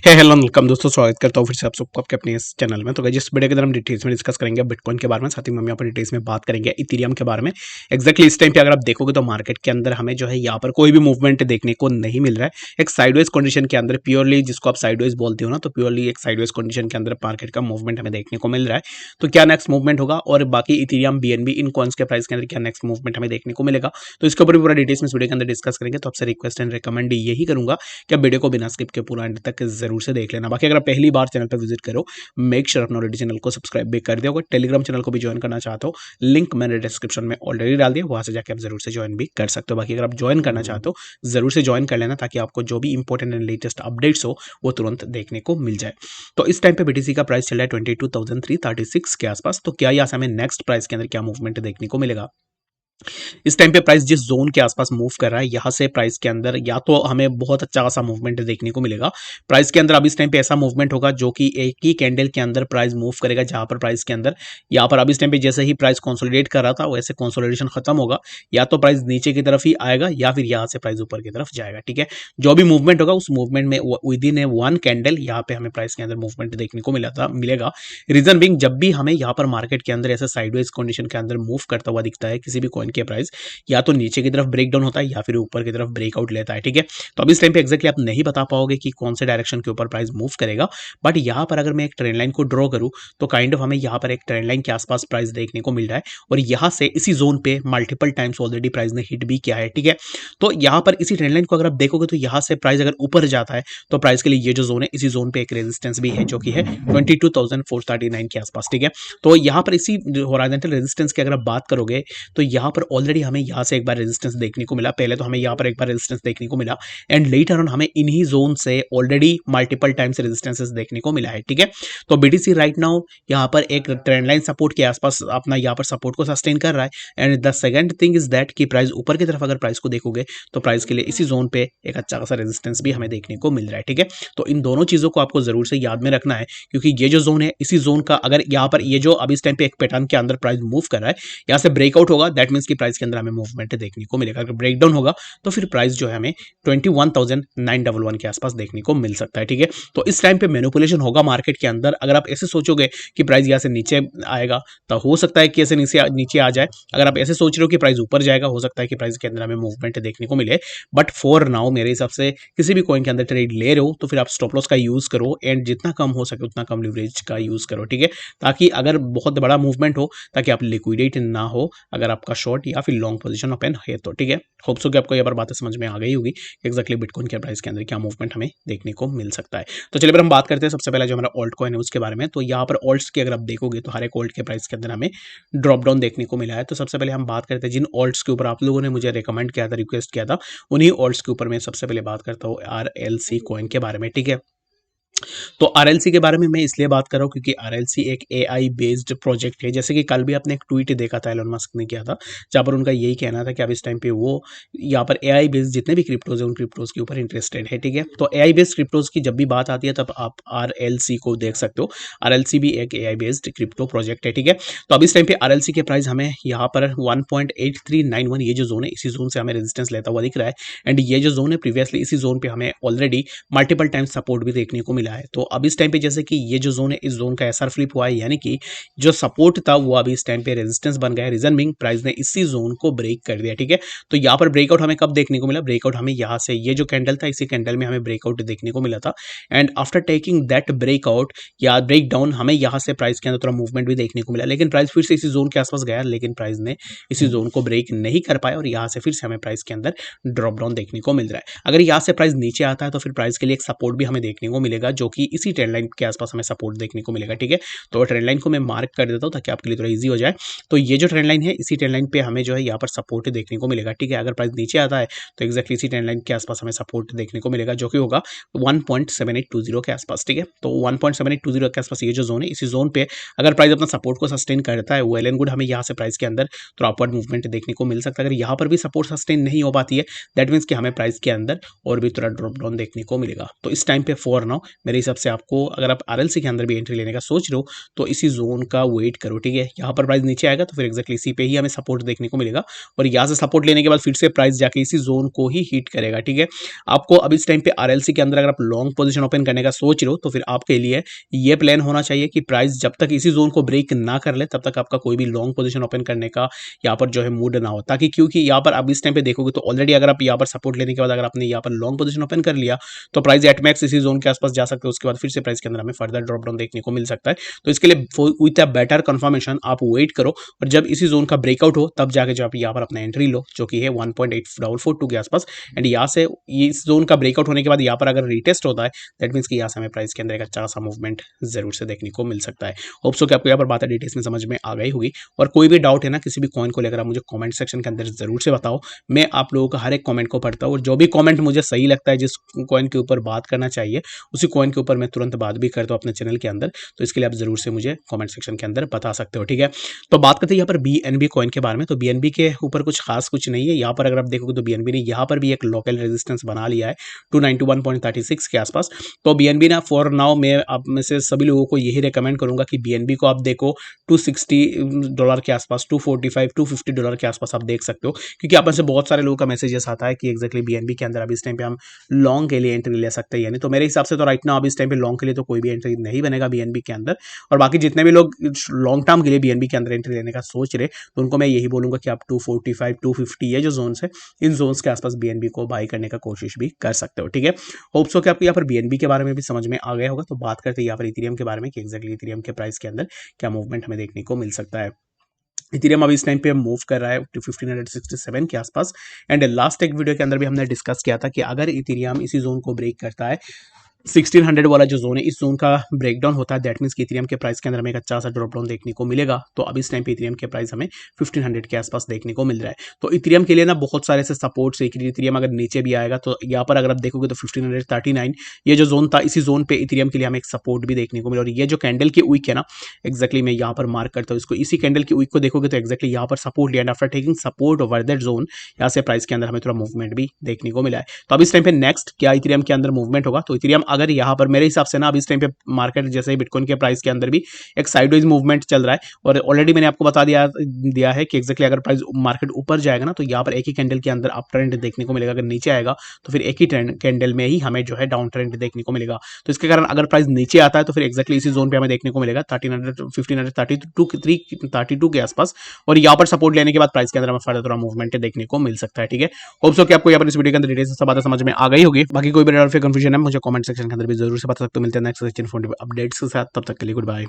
Hello welcome दोस्तों, स्वागत करता हूँ फिर से आप सबको आपके अपने इस चैनल में। तो गाइस इस वीडियो के अंदर हम डिटेल्स में डिस्कस करेंगे बिटकॉइन के बारे में, साथ ही में हम यहाँ पर डिटेल्स में बात करेंगे इथेरियम के बारे में। एक्जैक्टली इस टाइम पे अगर आप देखोगे तो मार्केट के अंदर हमें जो है यहाँ पर कोई भी मूवमेंट देखने को नहीं मिल रहा है। एक साइडवेज कंडीशन के अंदर, प्योरली जिसको आप साइडवेज बोलते हो ना, तो प्योरली एक साइडवेज कंडीशन के अंदर मार्केट का मूवमेंट हमें देखने को मिल रहा है। तो क्या नेक्स्ट मूवमेंट होगा और बाकी इथेरियम बीएनबी इन कॉइन्स के प्राइस के अंदर क्या नेक्स्ट मूवमेंट हमें देखने को मिलेगा, तो इसके ऊपर भी पूरा डिटेल्स में इस वीडियो के अंदर डिस्कस करेंगे। तो आपसे रिक्वेस्ट एंड रिकमेंड यही करूंगा कि आप वीडियो को बिना स्किप के पूरा एंड तक जरूर से देख लेना। बाकी अगर आप पहली बार चैनल पर विजिट करो, मेक श्योर अपना ऑलरेडी चैनल को सब्सक्राइब भी कर दिया होगा। टेलीग्राम चैनल को भी ज्वाइन करना चाहते हो, लिंक मैंने डिस्क्रिप्शन में ऑलरेडी डाल दिया, वहां से जाकर आप जरूर से ज्वाइन भी कर सकते हो। बाकी अगर आप ज्वाइन करना चाहते हो जरूर से ज्वाइन कर लेना, ताकि आपको जो भी इंपॉर्टेंट एंड लेटेस्ट अपडेट्स हो वो तुरंत देखने को मिल जाए। तो इस टाइम पे बीटीसी का प्राइस चल रहा है 22,336 के आसपास। तो क्या यहाँ से हमें नेक्स्ट प्राइस के अंदर क्या मूवमेंट देखने को मिलेगा। इस टाइम पे प्राइस जिस जोन के आसपास मूव कर रहा है, यहां से प्राइस के अंदर या तो हमें बहुत अच्छा खासा मूवमेंट देखने को मिलेगा। प्राइस के अंदर अब इस टाइम पे ऐसा मूवमेंट होगा जो कि एक ही कैंडल के अंदर प्राइस मूव करेगा, जहां पर प्राइस के अंदर यहाँ पर अब इस टाइम पे जैसे ही प्राइस कंसोलिडेट कर रहा था वैसे कंसोलिडेशन खत्म होगा, या तो प्राइस नीचे की तरफ ही आएगा या फिर यहाँ से प्राइस ऊपर की तरफ जाएगा। ठीक है, जो भी मूवमेंट होगा उस मूवमेंट में with in A one candle यहाँ पे हमें प्राइस के अंदर मूवमेंट देखने को मिलेगा। रीजन बिंग, जब भी हमें यहाँ पर मार्केट के अंदर ऐसा साइडवेज कंडीशन के अंदर मूव करता हुआ दिखता है किसी भी कॉइन के प्राइस, या तो नीचे की तरफ ब्रेक डाउन होता है या फिर ऊपर की तरफ ब्रेकआउट लेता है। ठीक है, तो अब इस टाइम पे एक्जैक्टली आप नहीं बता पाओगे कि कौन से डायरेक्शन के ऊपर प्राइस मूव करेगा, बट यहाँ पर अगर मैं एक ट्रेंड लाइन को ड्रॉ करूँ तो काइंड ऑफ हमें यहाँ पर एक ट्रेंड लाइन के आसपास प्राइस देखने को मिल रहा है, और यहाँ से इसी जोन पे मल्टीपल टाइम्स ऑलरेडी प्राइस ने हिट भी किया है। ठीक है, तो यहाँ पर इसी ट्रेंड लाइन को अगर आप देखोगे तो यहाँ से प्राइस अगर ऊपर जाता है तो प्राइस के लिए ये जो जोन है, इसी जोन पे एक रेजिस्टेंस भी है जो कि है 22,439 के आसपास। ठीक है, तो यहाँ पर इसी हॉरिजॉन्टल रेजिस्टेंस की अगर आप बात करोगे तो यहाँ पर ऑलरेडी हमें यहाँ से एक बार रेजिस्टेंस देखने को मिला। पहले तो हमें यहाँ पर एक बार रेजिस्टेंस देखने को मिला, एंड लेटर ऑन हमें इन्हीं जोन से ऑलरेडी मल्टीपल टाइम्स रेजिस्टेंसेस देखने को मिला है। ठीक है, तो बीटीसी राइट नाउ यहाँ पर एक ट्रेंड लाइन सपोर्ट के आसपास अपना यहाँ पर सपोर्ट को सस्टेन कर रहा है। And the second thing is that कि प्राइस ऊपर की तरफ अगर प्राइस को देखोगे तो प्राइस के लिए इसी जोन पे एक अच्छा खासा रेजिस्टेंस भी हमें देखने को मिल रहा है। ठीक है, तो इन दोनों चीजों को आपको जरूर से याद में रखना है, क्योंकि ये जो जोन है, इसी जोन का अगर यहाँ पर ये जो अब इस टाइम पे एक पैटर्न के अंदर प्राइस मूव कर रहा है, यहाँ से ब्रेकआउट होगा, दैट मीन्स कि प्राइस के अंदर हमें मूवमेंट देखने को मिलेगा। अगर ब्रेकडाउन होगा तो फिर प्राइस जो है हमें 21,911 के आसपास देखने को मिल सकता है। ठीक है, तो इस टाइम पे मैनिपुलेशन होगा मार्केट के अंदर। अगर आप ऐसे सोचोगे कि प्राइस यहाँ से नीचे आएगा तो हो सकता है कि ऐसे नीचे आ जाए। अगर आप ऐसे सोच रहे हो कि प्राइस ऊपर जाएगा, हो सकता है कि प्राइस के अंदर हमें मूवमेंट देखने को मिले। बट फॉर नाउ मेरे हिसाब से किसी भी कॉइन के अंदर ट्रेड ले रहे हो तो फिर आप स्टॉप लॉस का यूज करो, एंड जितना कम हो सके उतना कम लिवरेज का यूज करो। ठीक है, ताकि अगर बहुत बड़ा मूवमेंट हो ताकि आप लिक्विडेट ना हो, अगर आपका शॉर्ट या फिर लॉन्ग पोजीशन ओपन है तो। ठीक है, होप सो कि आपको ये बार बातें समझ में आ गई होगी एक्जैक्टली बिटकॉइन के प्राइस के अंदर क्या मूवमेंट हमें देखने को मिल सकता है। तो चलिए फिर हम बात करते हैं सबसे पहले जो हमारा ऑल्ट कॉइन है उसके बारे में। तो यहाँ पर ऑल्ट्स की अगर आप देखोगे तो हर एक ऑल्ट के प्राइस के अंदर हमें ड्रॉप डाउन देखने को मिला है। तो सबसे पहले हम बात करते हैं जिन ऑल्ट्स के ऊपर आप लोगों ने मुझे रिकमेंड किया था, रिक्वेस्ट किया था, उन्हीं ऑल्ट्स के ऊपर मैं सबसे पहले बात करता हूँ RLC कॉइन के बारे में। ठीक है, तो RLC के बारे में मैं इसलिए बात कर रहा हूँ क्योंकि RLC एक AI बेस्ड प्रोजेक्ट है। जैसे कि कल भी आपने एक ट्वीट देखा था, एलन मस्क ने किया था, जहाँ पर उनका यही कहना था कि अब इस टाइम पे वो यहाँ पर AI बेस्ड जितने भी क्रिप्टोज है उन क्रिप्टोज के ऊपर इंटरेस्टेड है। ठीक है, तो AI बेस्ड क्रिप्टोज की जब भी बात आती है तब आप RLC को देख सकते हो। RLC भी एक AI बेस्ड क्रिप्टो प्रोजेक्ट है। ठीक है, तो अब इस टाइम पे RLC के प्राइस हमें यहाँ पर 1.8391 ये जो जोन है, इसी जोन से हमें रेजिस्टेंस लेता हुआ दिख रहा है। एंड ये जो जोन है प्रीवियसली इसी जोन पे हमें ऑलरेडी मल्टीपल टाइम सपोर्ट भी देखने को मिला है। तो अब इस टाइम पे जैसे कि ये जो जोन है, इस जोन का एसआर फ्लिप हुआ है, यानी कि जो सपोर्ट था वो अभी इस टाइम पे रेजिस्टेंस बन गया है। रीजन बिंग प्राइस ने इसी जोन को ब्रेक कर दिया। ठीक है, तो यहाँ पर ब्रेकआउट हमें कब देखने को मिला, ब्रेकआउट हमें यहाँ से ये जो कैंडल था इसी कैंडल में हमें ब्रेकआउट देखने को मिला था। And after taking that breakout या ब्रेक डाउन हमें यहाँ से प्राइस के अंदर थोड़ा मूवमेंट भी देखने को मिला, लेकिन प्राइस फिर से इसी जोन के आसपास गया, लेकिन प्राइस ने इसी जोन को ब्रेक नहीं कर पाया और यहाँ से फिर से हमें प्राइस के अंदर ड्रॉप डाउन देखने को मिल रहा है। अगर यहाँ से प्राइस नीचे आता है तो फिर प्राइस के लिए एक सपोर्ट भी हमें देखने को मिलेगा, जो कि इसी ट्रेंड लाइन के आसपास हमें सपोर्ट देखने को मिलेगा। ठीक है, तो ट्रेंड लाइन को मैं मार्क कर देता हूँ ताकि आपके लिए थोड़ा इजी हो जाए। तो ये जो ट्रेंड लाइन है, इसी ट्रेंड लाइन पे हमें जो है यहाँ पर सपोर्ट देखने को मिलेगा। ठीक है, अगर प्राइस नीचे आता है तो एक्जैक्टली इसी ट्रेंड लाइन के आसपास हमें सपोर्ट देखने को मिलेगा, जो कि होगा 1.7820 के आसपास। ठीक है, तो 1.7820 के आसपास ये जो जोन है, इसी जोन पे अगर प्राइस अपना सपोर्ट को सस्टेन करता है, वेल एंड गुड, हमें यहाँ से प्राइस के अंदर तो अपवर्ड मूवमेंट देखने को मिल सकता है। अगर यहाँ पर भी सपोर्ट सस्टेन नहीं हो पाती है, दैट मीन्स कि हमें प्राइस के अंदर और भी थोड़ा ड्रॉप डाउन देखने को मिलेगा। तो इस टाइम पे फॉर नाउ मेरे हिसाब से आपको अगर आप आरएलसी के अंदर भी एंट्री लेने का सोच रहे हो तो इसी जोन का वेट करो, ठीक है। यहाँ पर प्राइस नीचे आएगा तो फिर एक्जैक्टली इसी पे ही हमें सपोर्ट देखने को मिलेगा और यहाँ से सपोर्ट लेने के बाद फिर से प्राइस जाके इसी जोन को ही हिट करेगा, ठीक है। आपको अब इस टाइम पे आरएलसी के अंदर अगर आप लॉन्ग पोजीशन ओपन करने का सोच रहे हो तो फिर आपके लिए ये प्लान होना चाहिए कि प्राइस जब तक इसी जोन को ब्रेक ना कर ले तब तक आपका कोई भी लॉन्ग पोजीशन ओपन करने का यहाँ पर जो है मूड ना हो, ताकि क्योंकि यहाँ पर अब इस टाइम पे देखोगे तो ऑलरेडी अगर आप यहाँ पर सपोर्ट लेने के बाद अगर आपने यहाँ पर लॉन्ग पोजीशन ओपन कर लिया तो प्राइस एट मैक्स इसी जोन के आसपास जा सकते हो, उसके बाद फिर से प्राइस के अंदर हमें फर्दर ड्रॉप डाउन देखने को मिल सकता है। तो इसके लिए विथ अ बेटर कंफर्मेशन आप वेट करो और जब इसी जोन का ब्रेकआउट हो तब जाके जो आप यहाँ पर अपना एंट्री लो, जो कि है 1.8442 के आसपास। एंड यहाँ से इस जोन का ब्रेकआउट होने के बाद यहाँ पर अगर रिटेस्ट होता है दैट मीन्स कि यहाँ से हमें प्राइस के अंदर एक अच्छा सा मूवमेंट जरूर से देखने को मिल सकता है। होप सो कि आपको यहाँ पर बातें डिटेल्स में समझ में आ गई होगी और कोई भी डाउट है ना किसी भी कॉइन को लेकर आप मुझे कमेंट सेक्शन के अंदर जरूर से बताओ। मैं आप लोगों का हर एक कमेंट को पढ़ता हूँ और जो भी कमेंट मुझे सही लगता है जिस कॉइन के ऊपर बात करना चाहिए उसी कॉइन के ऊपर मैं तुरंत बात भी करता हूँ अपने चैनल के अंदर। तो इसके लिए आप जरूर से मुझे कमेंट सेक्शन के अंदर बता सकते हो, ठीक है। तो बात करते हैं यहाँ पर बीएनबी कॉइन के बारे में। तो बीएनबी के ऊपर कुछ खास कुछ नहीं है यहाँ पर, अगर आप देखोगे तो बीएनबी ने यहाँ पर भी एक लोकल रेजिस्टेंस बना लिया है 291.36 के आसपास। तो बीएनबी ना फॉर नाउ मैं आप में से सभी लोगों को यही रिकमेंड करूंगा कि बीएनबी को आप देखो $260 के आसपास, $245 $250 के आसपास आप देख सकते हो, क्योंकि आप में से बहुत सारे लोगों का मैसेजेस आता है कि एक्जैक्टली बीएनबी के अंदर अभी इस टाइम पे हम लॉन्ग के लिए एंट्री ले सकते हैं। यानी तो मेरे हिसाब से तो राइट नाउ अभी इस टाइम पे लॉन्ग के लिए तो कोई भी एंट्री नहीं बनेगा बीएनबी के अंदर। और बाकी जितने भी लोग लॉन्ग टर्म के लिए बीएनबी के अंदर एंट्री लेने का सोच रहे तो उनको मैं यही बोलूंगा कि आप 245 250 ये जो जोन्स है इन जोन्स के आसपास बीएनबी को बाई करने का कोशिश भी कर सकते हो, ठीक है। होप्स हो कि आपको यहाँ पर बीएनबी के बारे में भी समझ में आ गया होगा। तो बात करते हैं यहाँ पर इथेरियम के बारे में कि एक्जैक्टली इथेरियम के प्राइस के अंदर क्या मूवमेंट हमें देखने को मिल सकता है। इथेरियम अभी इस टाइम पे मूव कर रहा है 1567 के आसपास। एंड लास्ट एक वीडियो के अंदर भी हमने डिस्कस किया था कि अगर इथेरियम इसी जोन को ब्रेक करता है 1600 वाला जो जोन है इस जोन का ब्रेकडाउन होता है दैट मीन्स कि इथेरियम के प्राइस के अंदर हमें एक अच्छा सा ड्रॉप डाउन देखने को मिलेगा। तो अभी इस टाइम पे इथेरियम के प्राइस हमें 1500 के आसपास देखने को मिल रहा है। तो इथेरियम के लिए ना बहुत सारे ऐसे सपोर्ट्स है कि इथेरियम अगर नीचे भी आएगा तो यहाँ पर अगर आप देखोगे तो 1539 ये जो जोन था इसी जोन पे इथेरियम के लिए हमें एक सपोर्ट भी देखने को मिला। और ये जो कैंडल की वीक है ना एक्जैक्टली मैं यहाँ पर मार्क करता हूँ इसको, इसी कैंडल की वीक को देखोगे तो एक्जैक्टली यहाँ पर सपोर्ट लिया and after taking support over that zone यहाँ से प्राइस के अंदर हमें थोड़ा मूवमेंट भी देखने को मिला है। तो अब इस टाइम पे नेक्स्ट क्या इथेरियम के अंदर मूवमेंट होगा। तो इथेरियम अगर यहाँ पर मेरे हिसाब से ना अभी इस टाइम पे मार्केट जैसे बिटकॉइन के प्राइस के अंदर भी एक साइडवेज मूवमेंट चल रहा है और ऑलरेडी मैंने आपको बता दिया है कि एक्जैक्टली अगर प्राइस मार्केट ऊपर जाएगा ना तो यहाँ पर एक ही कैंडल के अंदर अप ट्रेंड देखने को मिलेगा, अगर नीचे आएगा तो फिर एक ही कैंडल में ही हमें जो है डाउन ट्रेंड देखने को मिलेगा। तो इसके कारण अगर प्राइस नीचे आता है तो फिर एक्जैक्टली इसी जोन पे हमें देखने को मिलेगा 1332 के आसपास और यहाँ पर सपोर्ट लेने के बाद प्राइस के अंदर हमें फर्दर थोड़ा मूवमेंट देखने को मिल सकता है, ठीक है। होप सो कि आपको यहाँ पर इस वीडियो के अंदर डिटेल्स सब बातें समझ में आ गई होगी। बाकी कोई भी कंफ्यूजन है मुझे कमेंट सेक्शन के अंदर भी जरूर से बता सकते हो। मिलते हैं नेक्स्ट अपडेट्स के साथ, तब तक के लिए गुड बाय।